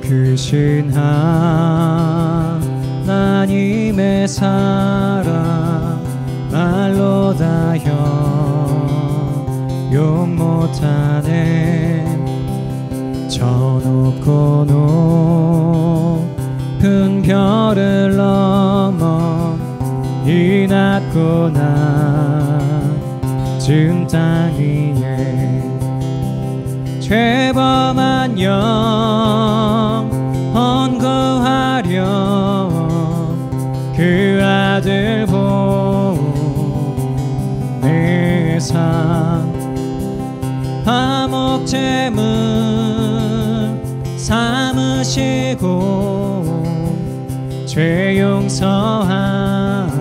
크신 하나님의 사랑 말로 다 형용 못하네. 저 높고 높은 별을 넘어 이 낮고 낮은 땅 위에 죄범한 영혼 구하려 그 아들 보내사 화목제물 삼으시고 죄 용서하셨네.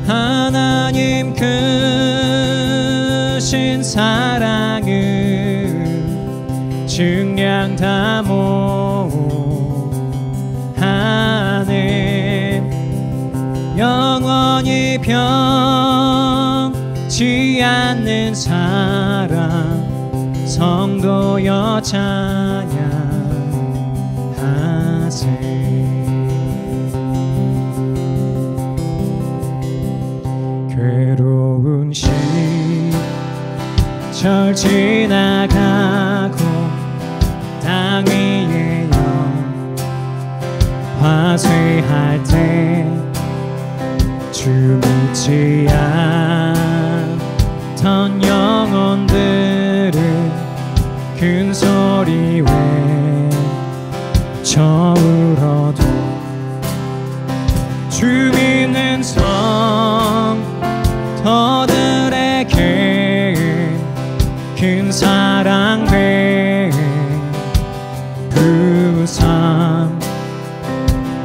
하나님 크신 사랑을 증량 다 모하네. 영원히 변치 않는 사랑 성도여 찬양하세. 괴로운 시절 지나가고 땅 위에 화쇠할 때 주 믿지 않던 영혼들은 큰 소리 외쳐 울어도 주 믿는 성도들에게 큰 사랑 베푸삼.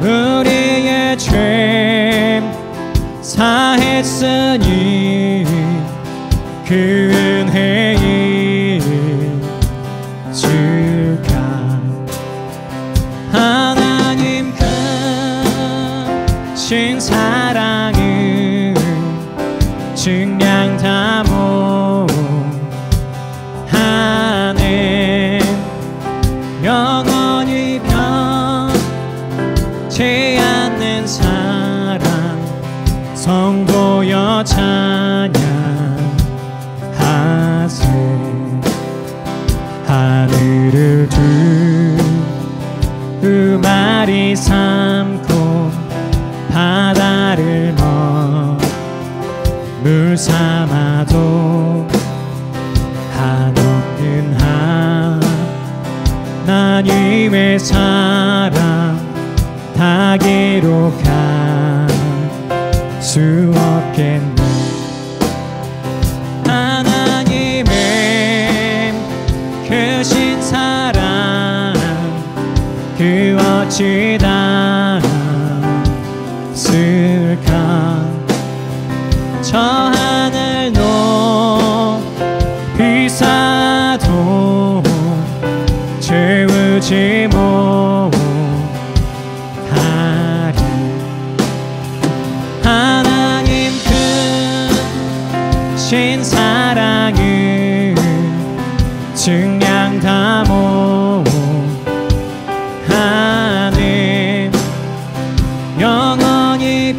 우리의 죄 사했으니 그 은혜이 주가. 하나님 크신 사랑을 증량 다 모하네. 영원히 변치 않는 사랑 성도여 찬양하세. 하늘을 두 마리 삼고 바다를 물 삼아도 한없는 하나님의 사랑 다 기록할 수 없겠네. 하나님의 크신 사랑 그 어찌 닿았을까. 저 하늘 높이 쌓아도 채우지 못하리. 하나님 크신 사랑을 증량 다 모하네. 영원히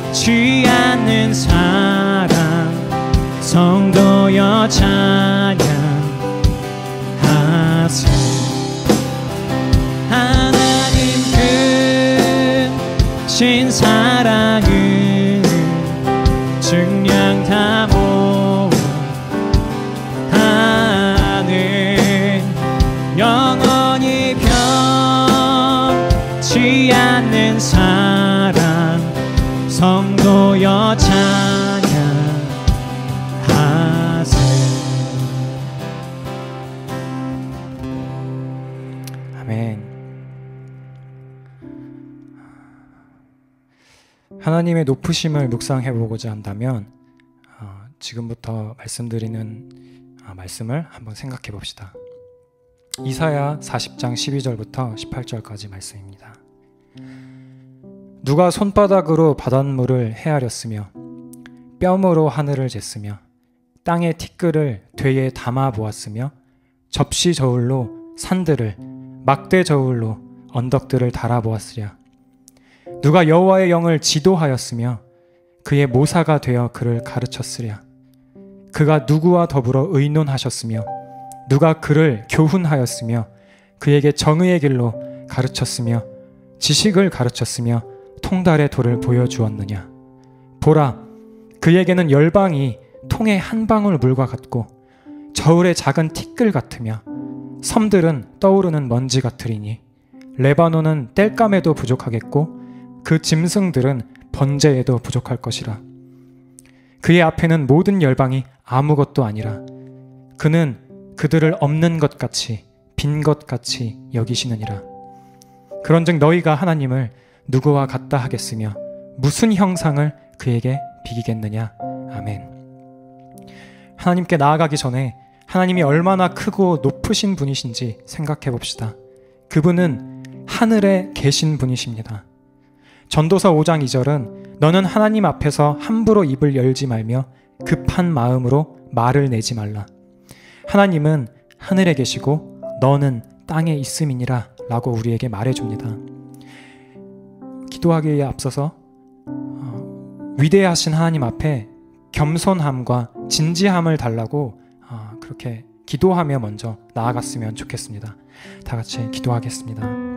변치 않는 사랑 성도여 찬양하세. 하나님 크신 사랑을 증량 다 모하네. 영원히 변치 않는 사랑 성도여 찬양하세. 아멘. 하나님의 높으심을 묵상해보고자 한다면 지금부터 말씀드리는 말씀을 한번 생각해 봅시다. 이사야 40장 12절부터 18절까지 말씀입니다. 누가 손바닥으로 바닷물을 헤아렸으며 뼘으로 하늘을 쟀으며 땅의 티끌을 되에 담아 보았으며 접시 저울로 산들을 막대 저울로 언덕들을 달아 보았으랴. 누가 여호와의 영을 지도하였으며 그의 모사가 되어 그를 가르쳤으랴. 그가 누구와 더불어 의논하셨으며 누가 그를 교훈하였으며 그에게 정의의 길로 가르쳤으며 지식을 가르쳤으며 통달의 도를 보여주었느냐. 보라, 그에게는 열방이 통의 한 방울 물과 같고 저울의 작은 티끌 같으며 섬들은 떠오르는 먼지 같으리니 레바논은 땔감에도 부족하겠고 그 짐승들은 번제에도 부족할 것이라. 그의 앞에는 모든 열방이 아무것도 아니라 그는 그들을 없는 것 같이 빈 것 같이 여기시느니라. 그런즉 너희가 하나님을 누구와 같다 하겠으며 무슨 형상을 그에게 비기겠느냐. 아멘. 하나님께 나아가기 전에 하나님이 얼마나 크고 높으신 분이신지 생각해 봅시다. 그분은 하늘에 계신 분이십니다. 전도서 5장 2절은 너는 하나님 앞에서 함부로 입을 열지 말며 급한 마음으로 말을 내지 말라. 하나님은 하늘에 계시고 너는 땅에 있음이니라 라고 우리에게 말해줍니다. 기도하기에 앞서서 위대하신 하나님 앞에 겸손함과 진지함을 달라고 그렇게 기도하며 먼저 나아갔으면 좋겠습니다. 다 같이 기도하겠습니다.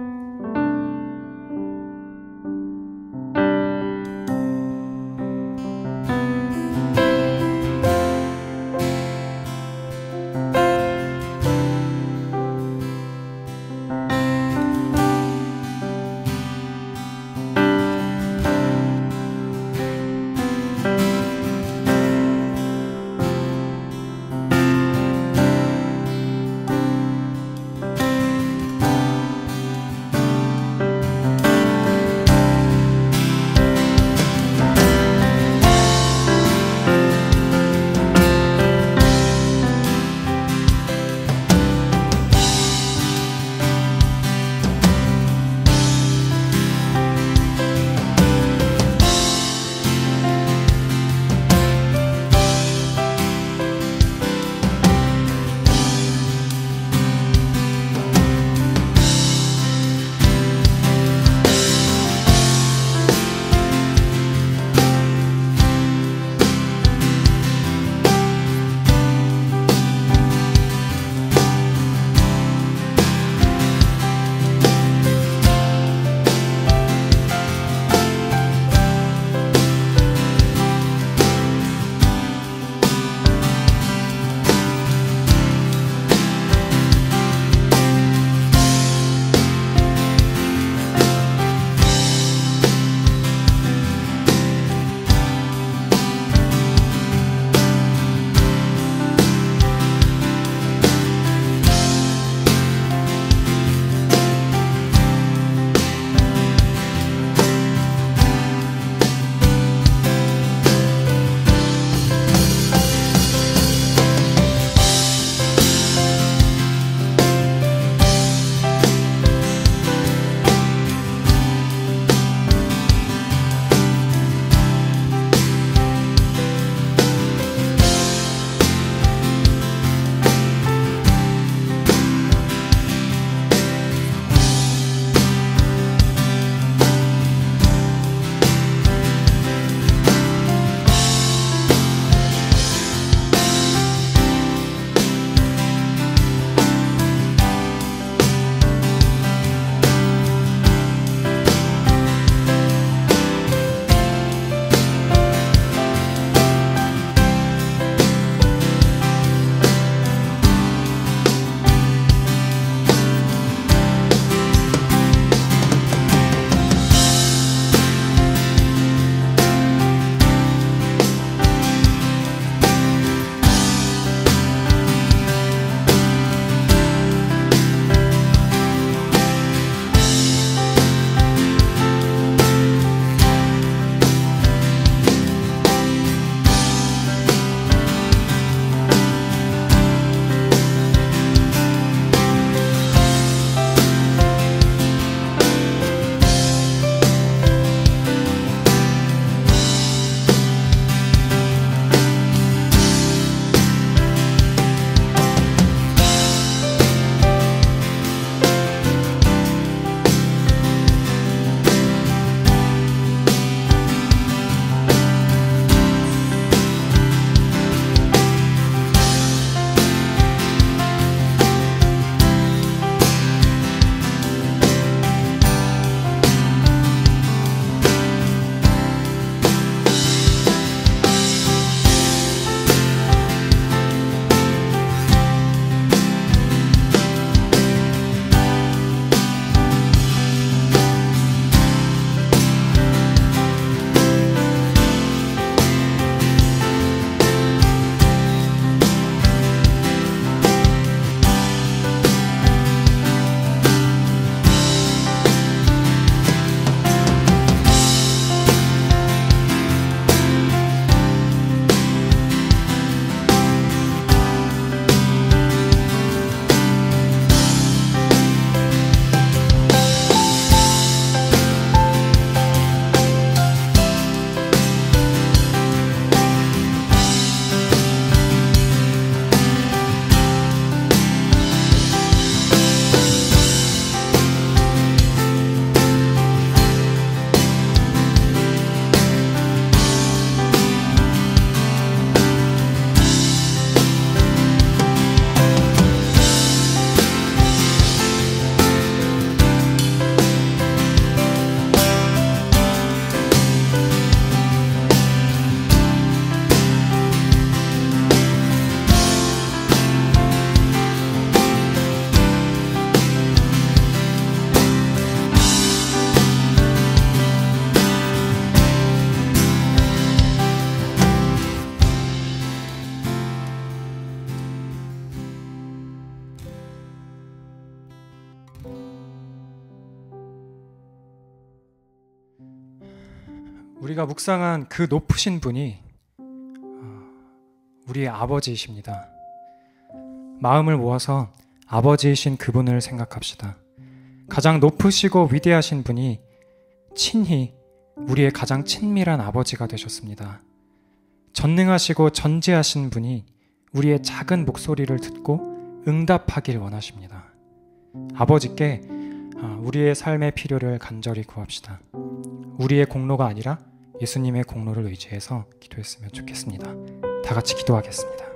우리가 묵상한 그 높으신 분이 우리의 아버지이십니다. 마음을 모아서 아버지이신 그분을 생각합시다. 가장 높으시고 위대하신 분이 친히 우리의 가장 친밀한 아버지가 되셨습니다. 전능하시고 전지하신 분이 우리의 작은 목소리를 듣고 응답하길 원하십니다. 아버지께 우리의 삶의 필요를 간절히 구합시다. 우리의 공로가 아니라 예수님의 공로를 의지해서 기도했으면 좋겠습니다. 다 같이 기도하겠습니다.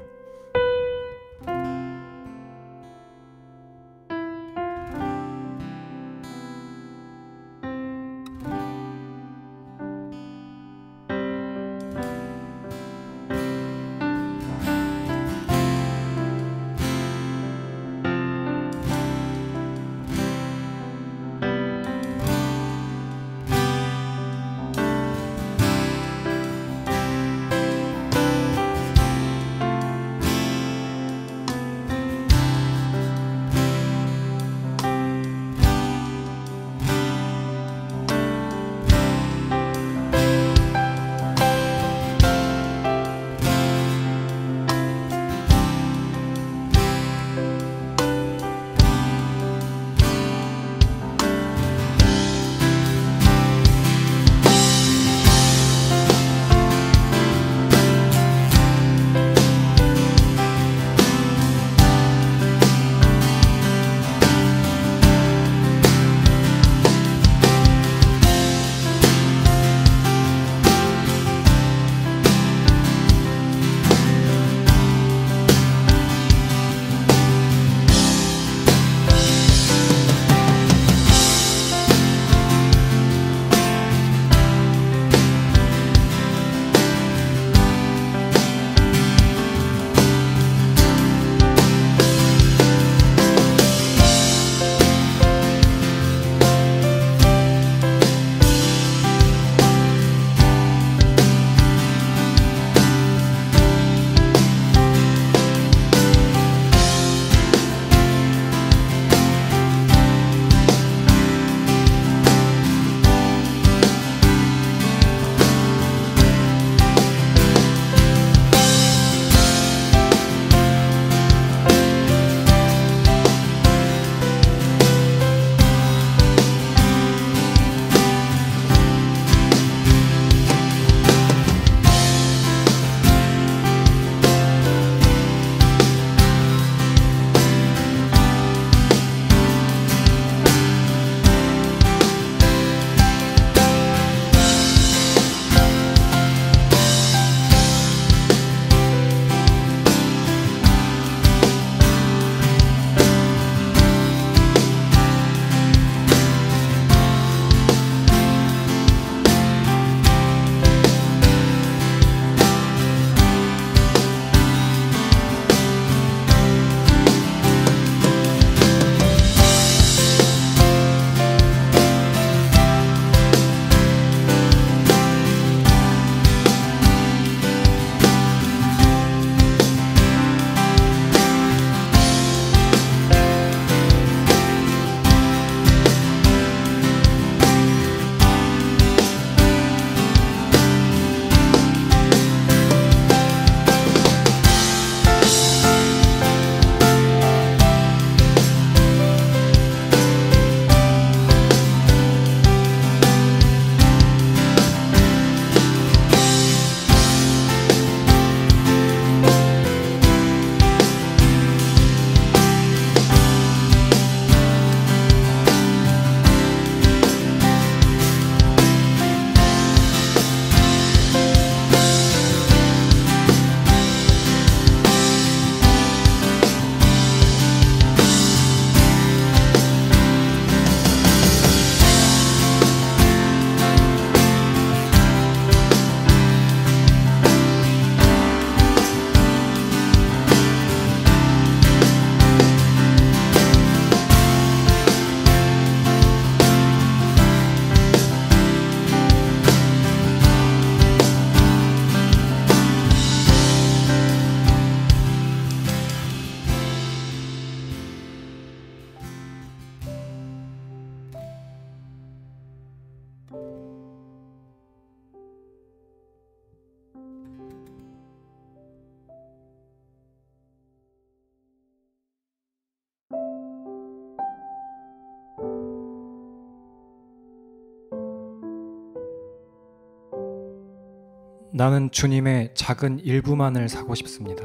나는 주님의 작은 일부만을 사고 싶습니다.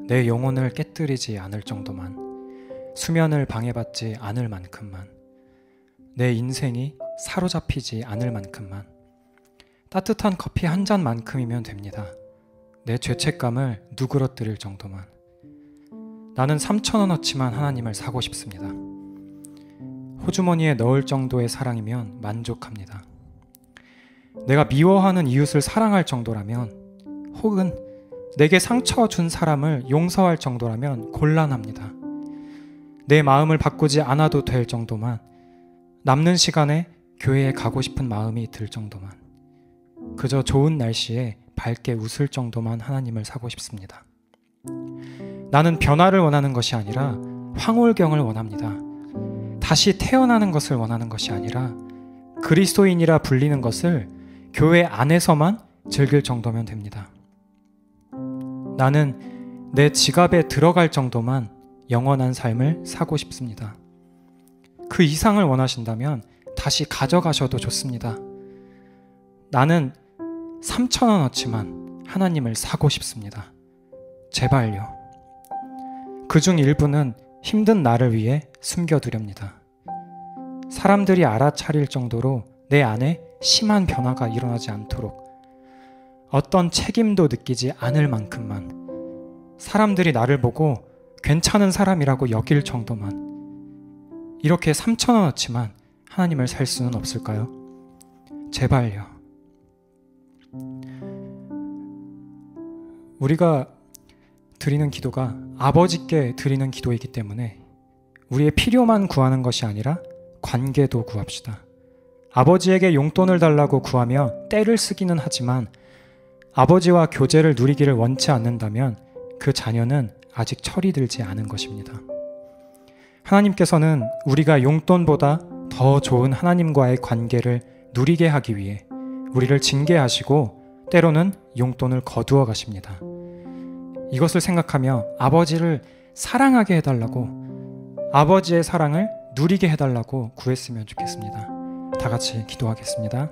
내 영혼을 깨뜨리지 않을 정도만, 수면을 방해받지 않을 만큼만, 내 인생이 사로잡히지 않을 만큼만, 따뜻한 커피 한 잔만큼이면 됩니다. 내 죄책감을 누그러뜨릴 정도만. 나는 3,000원어치만 하나님을 사고 싶습니다. 호주머니에 넣을 정도의 사랑이면 만족합니다. 내가 미워하는 이웃을 사랑할 정도라면, 혹은 내게 상처 준 사람을 용서할 정도라면 곤란합니다. 내 마음을 바꾸지 않아도 될 정도만, 남는 시간에 교회에 가고 싶은 마음이 들 정도만, 그저 좋은 날씨에 밝게 웃을 정도만 하나님을 사고 싶습니다. 나는 변화를 원하는 것이 아니라 황홀경을 원합니다. 다시 태어나는 것을 원하는 것이 아니라 그리스도인이라 불리는 것을 교회 안에서만 즐길 정도면 됩니다. 나는 내 지갑에 들어갈 정도만 영원한 삶을 사고 싶습니다. 그 이상을 원하신다면 다시 가져가셔도 좋습니다. 나는 3,000원어치만 하나님을 사고 싶습니다. 제발요. 그중 일부는 힘든 나를 위해 숨겨두렵니다. 사람들이 알아차릴 정도로 내 안에 심한 변화가 일어나지 않도록, 어떤 책임도 느끼지 않을 만큼만, 사람들이 나를 보고 괜찮은 사람이라고 여길 정도만, 이렇게 3,000원어치만 하나님을 살 수는 없을까요? 제발요. 우리가 드리는 기도가 아버지께 드리는 기도이기 때문에 우리의 필요만 구하는 것이 아니라 관계도 구합시다. 아버지에게 용돈을 달라고 구하며 떼를 쓰기는 하지만 아버지와 교제를 누리기를 원치 않는다면 그 자녀는 아직 철이 들지 않은 것입니다. 하나님께서는 우리가 용돈보다 더 좋은 하나님과의 관계를 누리게 하기 위해 우리를 징계하시고 때로는 용돈을 거두어 가십니다. 이것을 생각하며 아버지를 사랑하게 해달라고, 아버지의 사랑을 누리게 해달라고 구했으면 좋겠습니다. 다 같이 기도하겠습니다.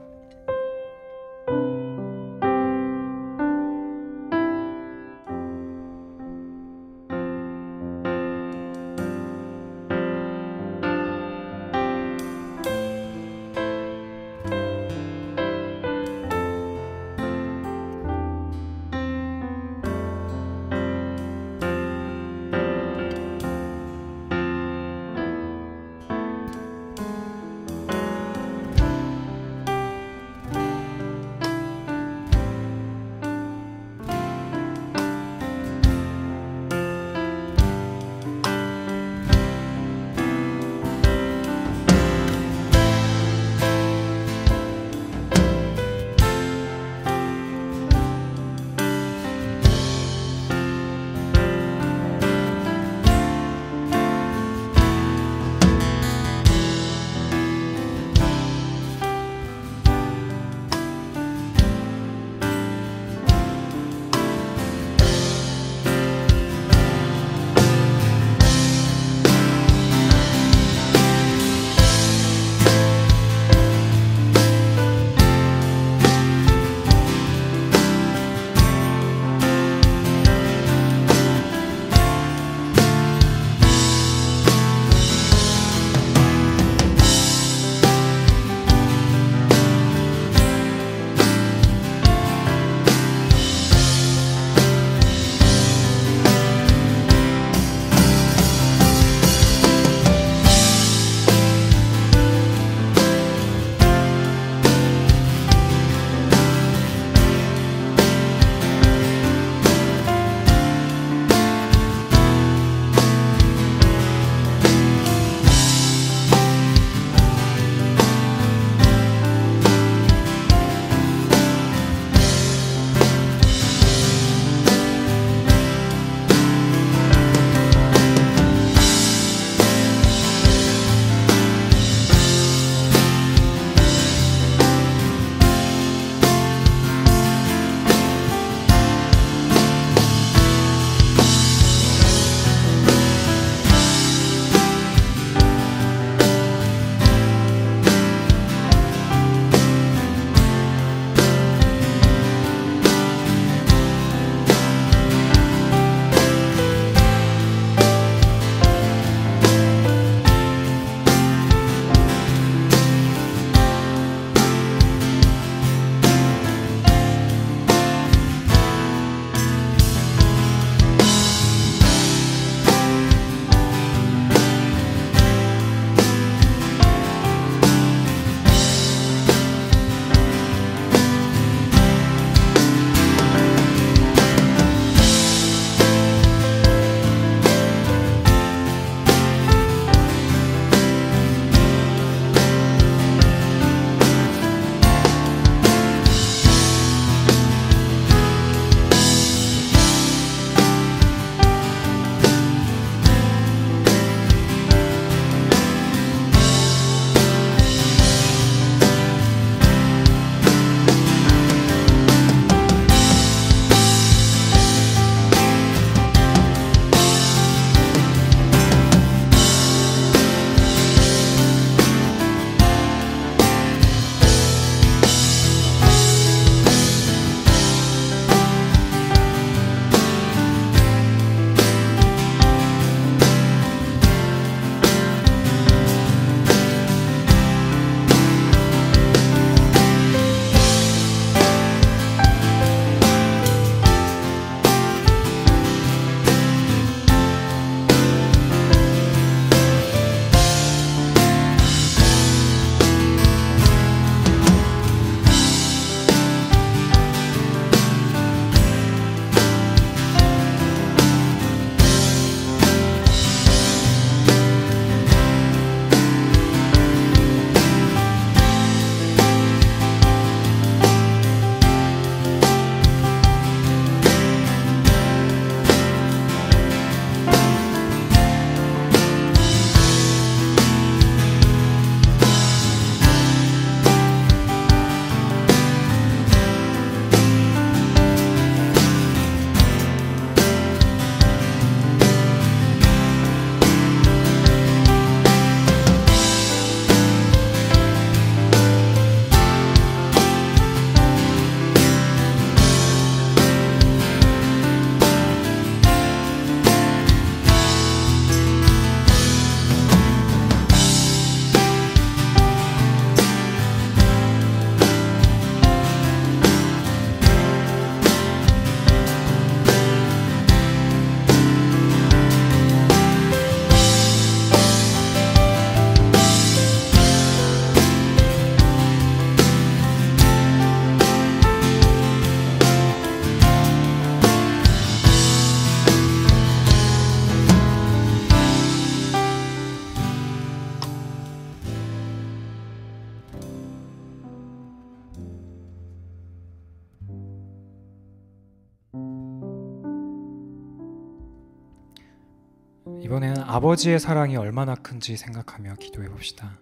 이번에는 아버지의 사랑이 얼마나 큰지 생각하며 기도해 봅시다.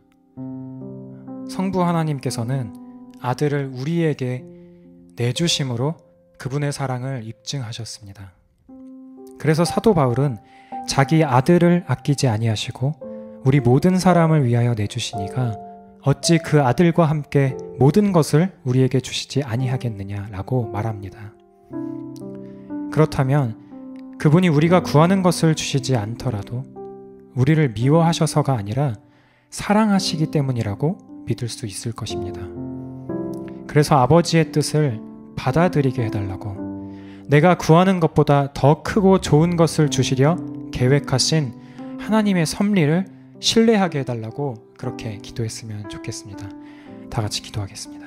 성부 하나님께서는 아들을 우리에게 내주심으로 그분의 사랑을 입증하셨습니다. 그래서 사도 바울은 자기 아들을 아끼지 아니하시고 우리 모든 사람을 위하여 내주시니가 어찌 그 아들과 함께 모든 것을 우리에게 주시지 아니하겠느냐라고 말합니다. 그렇다면 그분이 우리가 구하는 것을 주시지 않더라도 우리를 미워하셔서가 아니라 사랑하시기 때문이라고 믿을 수 있을 것입니다. 그래서 아버지의 뜻을 받아들이게 해달라고, 내가 구하는 것보다 더 크고 좋은 것을 주시려 계획하신 하나님의 섭리를 신뢰하게 해달라고 그렇게 기도했으면 좋겠습니다. 다 같이 기도하겠습니다.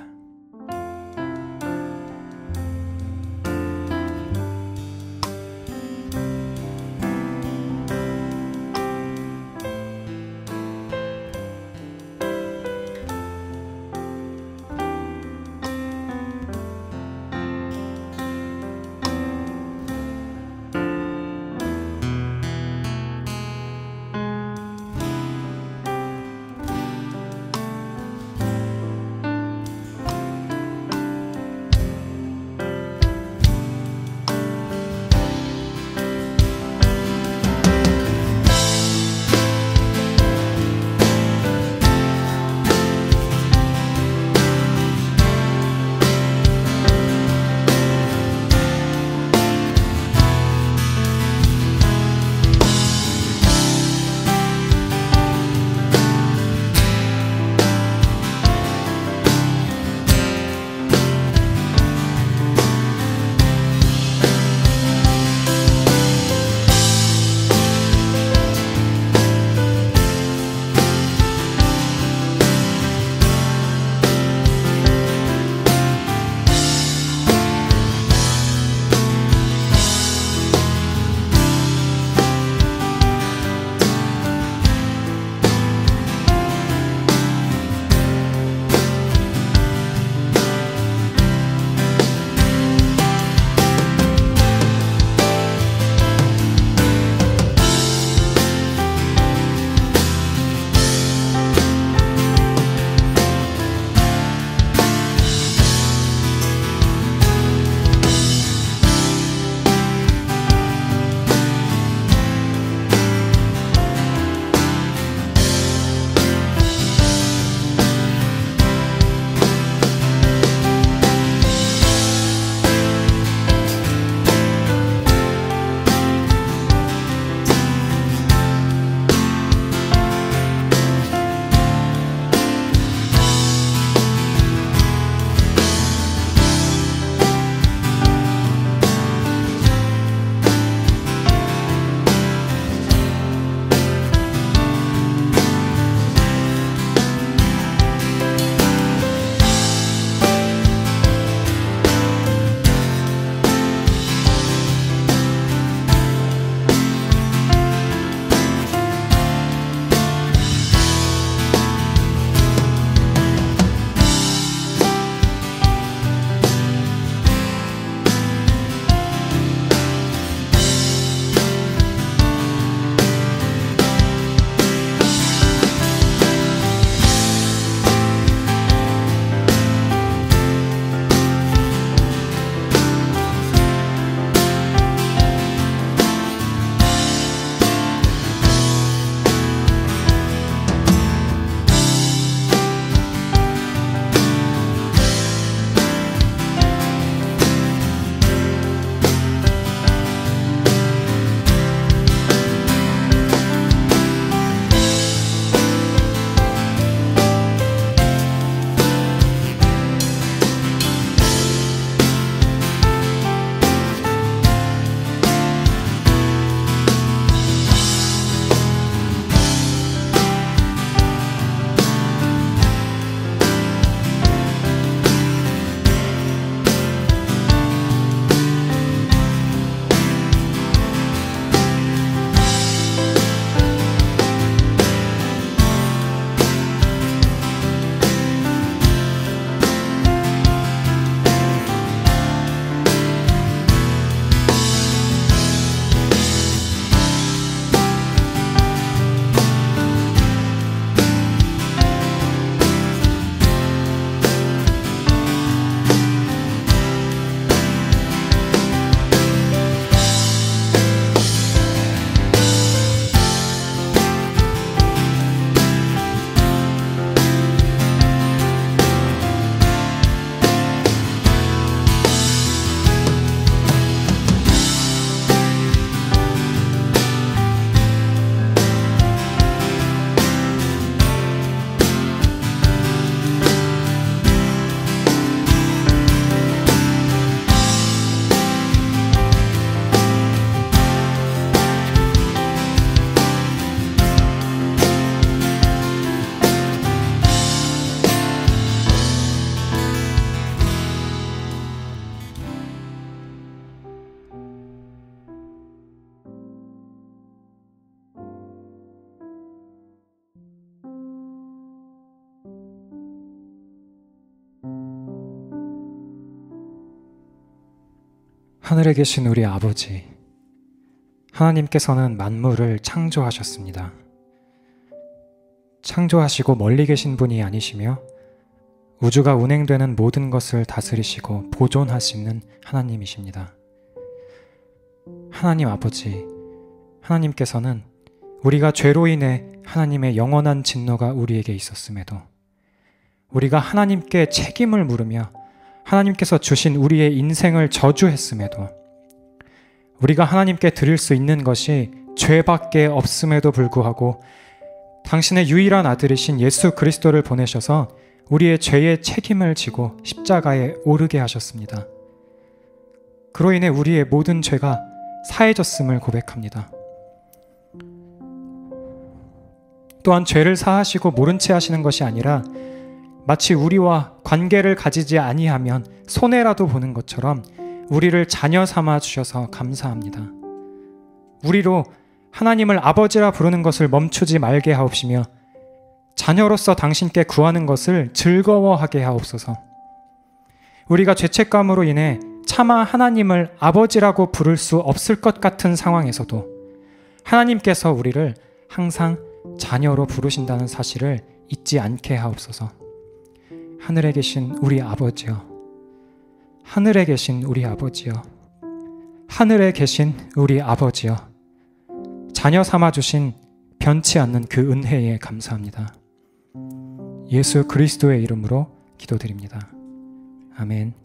하늘에 계신 우리 아버지, 하나님께서는 만물을 창조하셨습니다. 창조하시고 멀리 계신 분이 아니시며 우주가 운행되는 모든 것을 다스리시고 보존하시는 하나님이십니다. 하나님 아버지, 하나님께서는 우리가 죄로 인해 하나님의 영원한 진노가 우리에게 있었음에도 우리가 하나님께 책임을 물으며 하나님께서 주신 우리의 인생을 저주했음에도 우리가 하나님께 드릴 수 있는 것이 죄밖에 없음에도 불구하고 당신의 유일한 아들이신 예수 그리스도를 보내셔서 우리의 죄의 책임을 지고 십자가에 오르게 하셨습니다. 그로 인해 우리의 모든 죄가 사해졌음을 고백합니다. 또한 죄를 사하시고 모른 채 하시는 것이 아니라 마치 우리와 관계를 가지지 아니하면 손해라도 보는 것처럼 우리를 자녀 삼아 주셔서 감사합니다. 우리로 하나님을 아버지라 부르는 것을 멈추지 말게 하옵시며 자녀로서 당신께 구하는 것을 즐거워하게 하옵소서. 우리가 죄책감으로 인해 차마 하나님을 아버지라고 부를 수 없을 것 같은 상황에서도 하나님께서 우리를 항상 자녀로 부르신다는 사실을 잊지 않게 하옵소서. 하늘에 계신 우리 아버지여, 하늘에 계신 우리 아버지여, 하늘에 계신 우리 아버지여, 자녀 삼아주신 변치 않는 그 은혜에 감사합니다. 예수 그리스도의 이름으로 기도드립니다. 아멘.